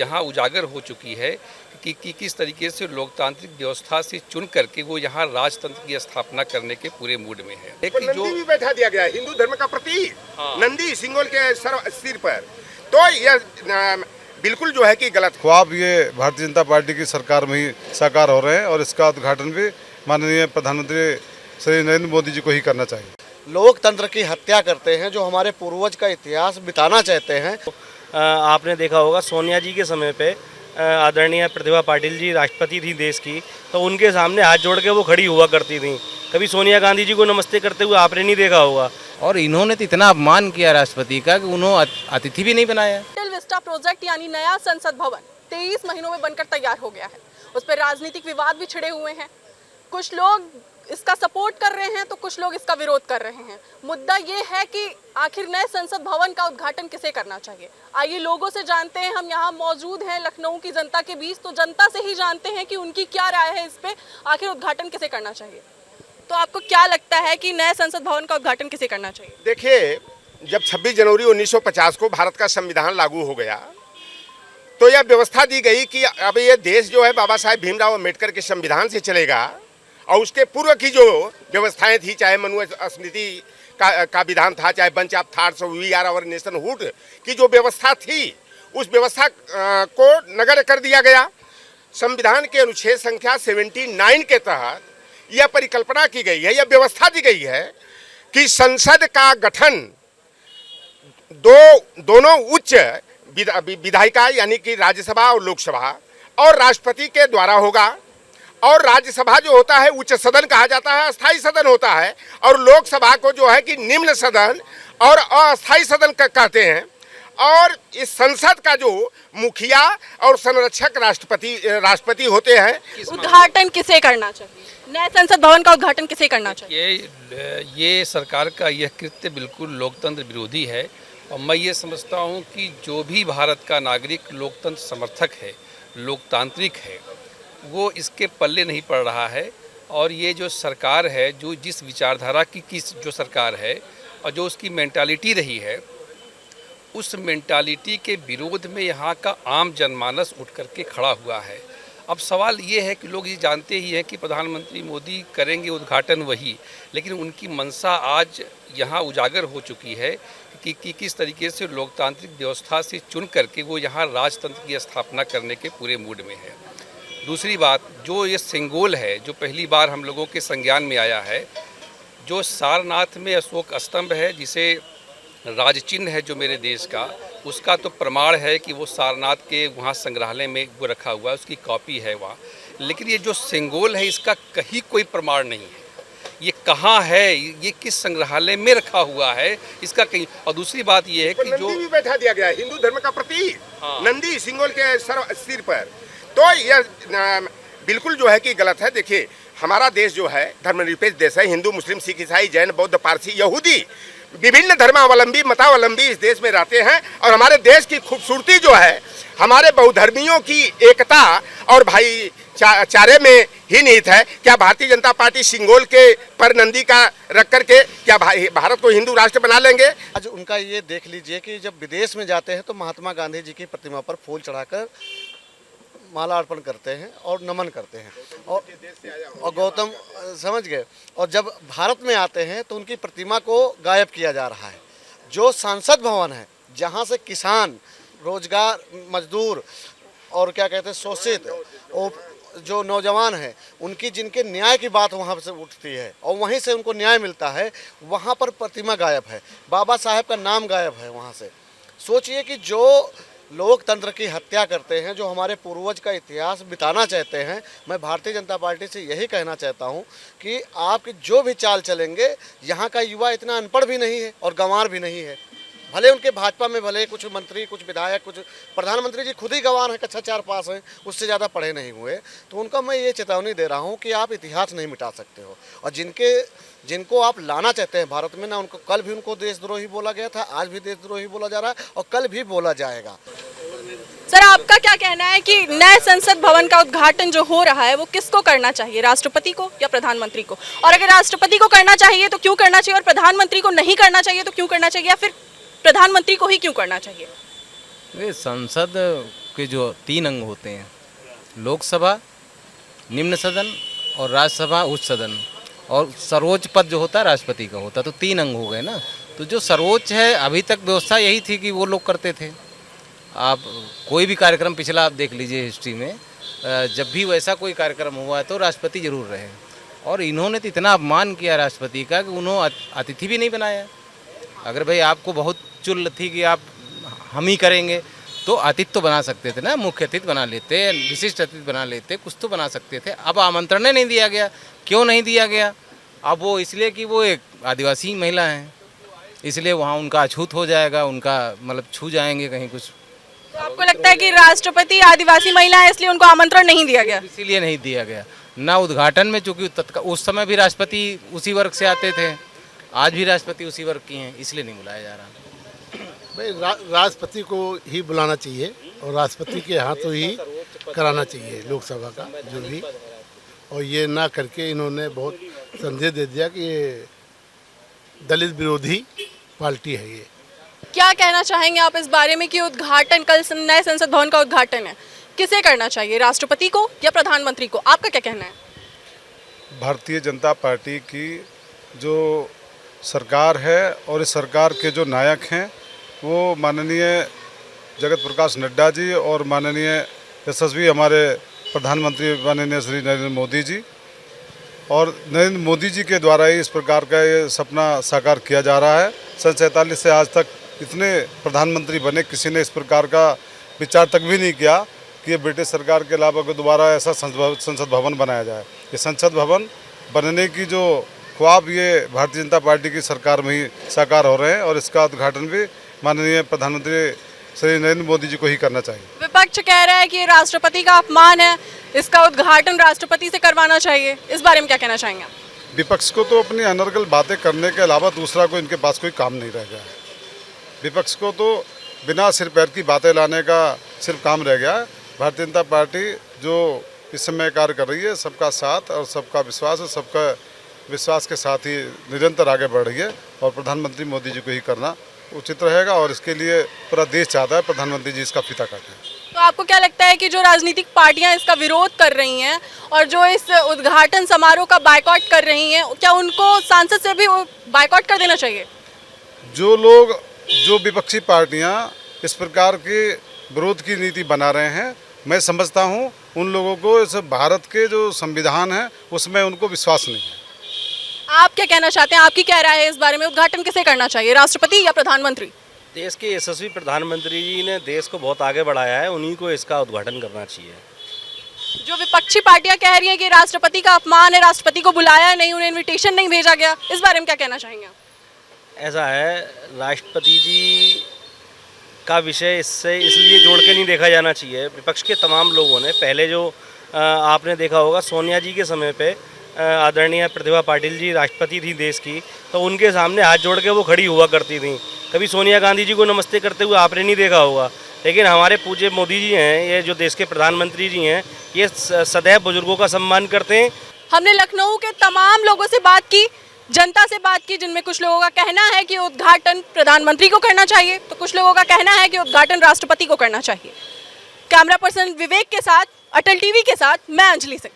यहाँ उजागर हो चुकी है कि किस तरीके से लोकतांत्रिक व्यवस्था से चुन करके वो यहाँ राजतंत्र की स्थापना करने के पूरे मूड में है। तो नंदी भी बैठा दिया गया हिंदू धर्म का प्रतीक, नंदी सिंगोल के सिर पर, तो यह बिल्कुल जो है कि गलत ख्वाब ये भारतीय जनता पार्टी की सरकार में ही साकार हो रहे हैं और इसका उद्घाटन भी माननीय प्रधानमंत्री श्री नरेंद्र मोदी जी को ही करना चाहिए। लोकतंत्र की हत्या करते हैं, जो हमारे पूर्वज का इतिहास बिताना चाहते हैं। आपने देखा होगा सोनिया जी के समय पे आदरणीय प्रतिभा पाटिल जी राष्ट्रपति थी देश की, तो उनके सामने हाथ जोड़ के वो खड़ी हुआ करती थी। कभी सोनिया गांधी जी को नमस्ते करते हुए आपने नहीं देखा होगा। और इन्होंने तो इतना अपमान किया राष्ट्रपति का कि उन्होंने अतिथि भी नहीं बनाया। लिटिल विस्टा प्रोजेक्ट यानी नया संसद भवन 23 महीनों में बनकर तैयार हो गया है। उस पर राजनीतिक विवाद भी छिड़े हुए हैं। कुछ लोग इसका सपोर्ट कर रहे हैं तो कुछ लोग इसका विरोध कर रहे हैं। मुद्दा ये है कि आखिर नए संसद भवन का उद्घाटन किसे करना चाहिए। आइए लोगों से जानते हैं। हम यहाँ मौजूद हैं लखनऊ की जनता के बीच, तो जनता से ही जानते हैं कि उनकी क्या राय है इस पे, आखिर उद्घाटन किसे करना चाहिए। तो आपको क्या लगता है कि नए संसद भवन का उद्घाटन किसे करना चाहिए? देखिए, जब 26 जनवरी 1950 को भारत का संविधान लागू हो गया तो यह व्यवस्था दी गई कि अब ये देश जो है बाबा साहेब भीमराव अम्बेडकर के संविधान से चलेगा और उसके पूर्व की जो व्यवस्थाएं थी, चाहे मनुस्मृति का विधान था, चाहे bunch of thoughts, we are our nationhood की जो व्यवस्था थी, उस व्यवस्था को नगर कर दिया गया। संविधान के अनुच्छेद संख्या 79 के तहत यह परिकल्पना की गई है, यह व्यवस्था दी गई है कि संसद का गठन दोनों उच्च विधायिका यानी कि राज्यसभा और लोकसभा और राष्ट्रपति के द्वारा होगा। और राज्यसभा जो होता है उच्च सदन कहा जाता है, अस्थाई सदन होता है, और लोकसभा को जो है कि निम्न सदन और अस्थाई सदन कहते हैं। और इस संसद का जो मुखिया और संरक्षक राष्ट्रपति होते हैं। उद्घाटन किसे करना चाहिए? नए संसद भवन का उद्घाटन किसे करना चाहिए? ये सरकार का यह कृत्य बिल्कुल लोकतंत्र विरोधी है। और मैं ये समझता हूँ कि जो भी भारत का नागरिक लोकतंत्र समर्थक है, लोकतांत्रिक है, वो इसके पल्ले नहीं पड़ रहा है। और ये जो सरकार है, जो जिस विचारधारा की जो सरकार है और जो उसकी मेंटालिटी रही है, उस मेंटालिटी के विरोध में यहाँ का आम जनमानस उठ करके खड़ा हुआ है। अब सवाल ये है कि लोग ये जानते ही हैं कि प्रधानमंत्री मोदी करेंगे उद्घाटन वही, लेकिन उनकी मंशा आज यहाँ उजागर हो चुकी है कि किस तरीके से लोकतांत्रिक व्यवस्था से चुन करके वो यहाँ राजतंत्र की स्थापना करने के पूरे मूड में है। दूसरी बात, जो ये सिंगोल है, जो पहली बार हम लोगों के संज्ञान में आया है, जो सारनाथ में अशोक स्तंभ है, जिसे राजचिन्ह है जो मेरे देश का, उसका तो प्रमाण है कि वो सारनाथ के वहाँ संग्रहालय में वो रखा हुआ है, उसकी कॉपी है वहाँ। लेकिन ये जो सिंगोल है, इसका कहीं कोई प्रमाण नहीं है। ये कहाँ है, ये किस संग्रहालय में रखा हुआ है, इसका कहीं। और दूसरी बात ये है कि जो नंदी भी बैठा दिया गया हिंदू धर्म का प्रतीक, नंदी सिंगोल के सिर पर, तो यह बिल्कुल जो है कि गलत है। देखिए, हमारा देश जो है धर्मनिरपेक्ष देश है। हिंदू, मुस्लिम, सिख, ईसाई, जैन, बौद्ध, पारसी, यहूदी, विभिन्न धर्मावलंबी, मतावलंबी इस देश में रहते हैं। और हमारे देश की खूबसूरती जो है, हमारे बहुधर्मियों की एकता और भाईचारे में ही निहित है। क्या भारतीय जनता पार्टी सिंगोल के पर नंदी का रख करके क्या भारत को हिंदू राष्ट्र बना लेंगे? आज उनका ये देख लीजिए कि जब विदेश में जाते हैं तो महात्मा गांधी जी की प्रतिमा पर फूल चढ़ाकर माला अर्पण करते हैं और नमन करते हैं, और गौतम समझ गए। और जब भारत में आते हैं तो उनकी प्रतिमा को गायब किया जा रहा है। जो संसद भवन है, जहां से किसान, रोजगार, मजदूर और क्या कहते हैं शोषित और जो नौजवान हैं, उनकी जिनके न्याय की बात वहाँ से उठती है और वहीं से उनको न्याय मिलता है, वहाँ पर प्रतिमा गायब है, बाबा साहेब का नाम गायब है वहाँ से। सोचिए कि जो लोकतंत्र की हत्या करते हैं, जो हमारे पूर्वज का इतिहास बिताना चाहते हैं। मैं भारतीय जनता पार्टी से यही कहना चाहता हूं कि आपकी जो भी चाल चलेंगे, यहाँ का युवा इतना अनपढ़ भी नहीं है और गंवार भी नहीं है। भले उनके भाजपा में भले कुछ मंत्री, कुछ विधायक, कुछ प्रधानमंत्री जी खुद ही गंवार हैं, कक्षा 4 पास हैं, उससे ज़्यादा पढ़े नहीं हुए। तो उनका मैं ये चेतावनी दे रहा हूँ कि आप इतिहास नहीं मिटा सकते हो। और जिनको आप लाना चाहते हैं भारत में ना, उनको कल भी उनको देशद्रोही बोला गया था, आज भी देशद्रोही बोला जा रहा है और कल भी बोला जाएगा। सर, आपका क्या कहना है कि नए संसद भवन का उद्घाटन जो हो रहा है वो किसको करना चाहिए, राष्ट्रपति को या प्रधानमंत्री को? और अगर राष्ट्रपति को करना चाहिए तो क्यों करना चाहिए, और प्रधानमंत्री को नहीं करना चाहिए तो क्यों करना चाहिए, या फिर प्रधानमंत्री को ही क्यों करना चाहिए? संसद उसके जो 3 अंग होते हैं, लोकसभा, निम्न सदन और राज्यसभा उच्च सदन, और सर्वोच्च पद जो होता है राष्ट्रपति का होता है, तो 3 अंग हो गए ना। तो जो सर्वोच्च है, अभी तक व्यवस्था यही थी कि वो लोग करते थे। आप कोई भी कार्यक्रम पिछला आप देख लीजिए हिस्ट्री में, जब भी वैसा कोई कार्यक्रम हुआ है तो राष्ट्रपति जरूर रहे, और इन्होंने तो इतना अपमान किया राष्ट्रपति का कि उन्होंने अतिथि भी नहीं बनाया। अगर भाई आपको बहुत चुल थी कि आप हम ही करेंगे तो अतिथि तो बना सकते थे ना, मुख्य अतिथि बना लेते, विशिष्ट अतिथि बना लेते, कुछ तो बना सकते थे। अब आमंत्रण नहीं दिया गया। क्यों नहीं दिया गया? अब वो इसलिए कि वो एक आदिवासी महिला हैं, इसलिए वहाँ उनका अछूत हो जाएगा, उनका मतलब छू जाएंगे कहीं कुछ। तो आपको लगता है कि राष्ट्रपति आदिवासी महिला है इसलिए उनको आमंत्रण नहीं दिया गया? इसीलिए नहीं दिया गया ना उद्घाटन में, चूंकि उस समय भी राष्ट्रपति उसी वर्ग से आते थे, आज भी राष्ट्रपति उसी वर्ग की हैं, इसलिए नहीं बुलाया जा रहा। भाई राष्ट्रपति को ही बुलाना चाहिए और राष्ट्रपति के हाथों ही कराना चाहिए लोकसभा का जो भी, और ये ना करके इन्होंने बहुत संदेश दे दिया कि ये दलित विरोधी पार्टी है। ये क्या कहना चाहेंगे आप इस बारे में कि उद्घाटन कल नए संसद भवन का उद्घाटन है, किसे करना चाहिए, राष्ट्रपति को या प्रधानमंत्री को? आपका क्या कहना है? भारतीय जनता पार्टी की जो सरकार है और इस सरकार के जो नायक हैं वो माननीय जगत प्रकाश नड्डा जी और माननीय यशस्वी हमारे प्रधानमंत्री माननीय श्री नरेंद्र मोदी जी, और नरेंद्र मोदी जी के द्वारा ही इस प्रकार का ये सपना साकार किया जा रहा है। सन 47 से आज तक इतने प्रधानमंत्री बने, किसी ने इस प्रकार का विचार तक भी नहीं किया कि ये ब्रिटिश सरकार के अलावा को दोबारा ऐसा संसद भवन बनाया जाए। ये संसद भवन बनने की जो ख्वाब ये भारतीय जनता पार्टी की सरकार में ही साकार हो रहे हैं, और इसका उद्घाटन भी माननीय प्रधानमंत्री श्री नरेंद्र मोदी जी को ही करना चाहिए। विपक्ष कह रहा है कि ये राष्ट्रपति का अपमान है, इसका उद्घाटन राष्ट्रपति से करवाना चाहिए, इस बारे में क्या कहना चाहेंगे आप? विपक्ष को तो अपनी अनर्गल बातें करने के अलावा दूसरा कोई इनके पास कोई काम नहीं रह गया है। विपक्ष को तो बिना सिर पैर की बातें लाने का सिर्फ काम रह गया है। भारतीय जनता पार्टी जो इस समय कार्य कर रही है, सबका साथ और सबका विश्वास और सबका विश्वास के साथ ही निरंतर आगे बढ़ रही है, और प्रधानमंत्री मोदी जी को ही करना उचित रहेगा, और इसके लिए पूरा देश चाहता है प्रधानमंत्री जी इसका फीता काटें। तो आपको क्या लगता है कि जो राजनीतिक पार्टियां इसका विरोध कर रही हैं और जो इस उद्घाटन समारोह का बायकॉट कर रही हैं, क्या उनको सांसद से भी बायकॉट कर देना चाहिए? जो विपक्षी पार्टियां इस प्रकार के विरोध की नीति बना रहे हैं, मैं समझता हूं उन लोगों को इस भारत के जो संविधान है उसमें उनको विश्वास नहीं है। आप क्या कहना चाहते हैं, आपकी क्या राय है इस बारे में? उद्घाटन किसे करना चाहिए, राष्ट्रपति या प्रधानमंत्री? देश के यशस्वी प्रधानमंत्री जी ने देश को बहुत आगे बढ़ाया है, उन्हीं को इसका उद्घाटन करना चाहिए। जो विपक्षी पार्टियां कह रही हैं कि राष्ट्रपति का अपमान है, राष्ट्रपति को बुलाया नहीं, उन्हें इनविटेशन नहीं भेजा गया, इस बारे में क्या कहना चाहेंगे आप? ऐसा है, राष्ट्रपति जी का विषय इससे इसलिए जोड़ के नहीं देखा जाना चाहिए। विपक्ष के तमाम लोगों ने पहले जो आपने देखा होगा सोनिया जी के समय पे आदरणीय प्रतिभा पाटिल जी राष्ट्रपति थी देश की, तो उनके सामने हाथ जोड़ के वो खड़ी हुआ करती थी। कभी सोनिया गांधी जी को नमस्ते करते हुए आपने नहीं देखा होगा। लेकिन हमारे पूज्य मोदी जी हैं, ये जो देश के प्रधानमंत्री जी हैं, ये सदैव बुजुर्गों का सम्मान करते हैं। हमने लखनऊ के तमाम लोगों से बात की, जनता से बात की, जिनमें कुछ लोगों का कहना है कि उद्घाटन प्रधानमंत्री को करना चाहिए, तो कुछ लोगों का कहना है कि उद्घाटन राष्ट्रपति को करना चाहिए। कैमरा पर्सन विवेक के साथ, अटल टीवी के साथ, मैं अंजलि सिंह।